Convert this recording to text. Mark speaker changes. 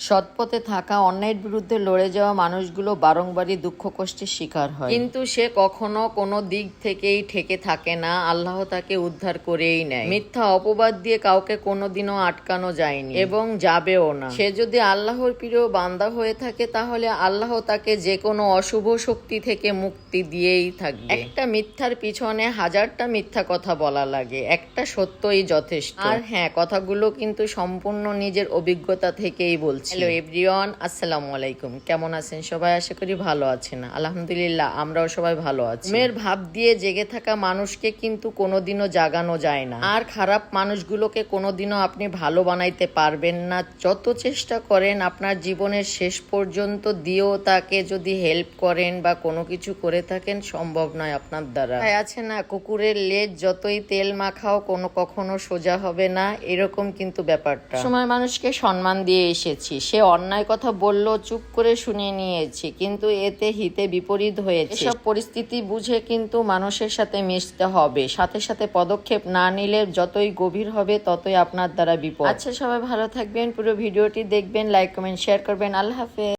Speaker 1: সৎপথে থাকা অন্যায়ের বিরুদ্ধে লড়ে যাওয়া মানুষগুলো বারংবারই দুঃখ কষ্টের শিকার হয়, কিন্তু সে কখনো কোনো দিক থেকেই ঠেকে থাকে না। আল্লাহ তাকে উদ্ধার করেই নেয়। মিথ্যা অপবাদ দিয়ে কাউকে কোনোদিনও আটকানো যায়নি এবং যাবেও না। সে যদি আল্লাহর প্রিয় বান্দা হয়ে থাকে তাহলে আল্লাহ তাকে যে কোনো অশুভ শক্তি থেকে মুক্তি দিয়েই থাকবে। একটা মিথ্যার পিছনে হাজারটা মিথ্যা কথা বলা লাগে, একটা সত্যই যথেষ্ট। আর হ্যাঁ, কথাগুলো কিন্তু সম্পূর্ণ নিজের অভিজ্ঞতা থেকেই বলছি। হ্যালো এভরিওয়ান, আসসালামু আলাইকুম। কেমন আছেন সবাই? আশা করি ভালো আছেন। আলহামদুলিল্লাহ, আমরাও সবাই ভালো আছি। ঘুমের ভাব দিয়ে জেগে থাকা মানুষকে কিন্তু কোনোদিনও জাগানো যায় না, আর খারাপ মানুষগুলোকে কোনোদিনও আপনি ভালো বানাইতে পারবেন না। যত চেষ্টা করেন আপনার জীবনের শেষ পর্যন্ত দিয়েও তাকে যদি হেল্প করেন বা কোনো কিছু করে থাকেন, সম্ভব নয় আপনার দ্বারা। আছে না, কুকুরের লেজ যতই তেল মাখাও কখনো সোজা হবে না, এরকম কিন্তু ব্যাপারটা। সময় মানুষকে সম্মান দিয়ে এসেছি, সে অন্যায় কথা বলল চুপ করে শুনে নিয়েছি, কিন্তু এতে হিতে বিপরীত হয়েছে। এসব পরিস্থিতি বুঝে কিন্তু মানুষের সাথে মিশতে হবে। সাথে সাথে পদক্ষেপ না নিলে যতই গভীর হবে ততই আপনার দ্বারা বিপদ। আচ্ছা, সবাই ভালো থাকবেন, পুরো ভিডিওটি দেখবেন, লাইক কমেন্ট শেয়ার করবেন। আল্লাহ হাফেজ।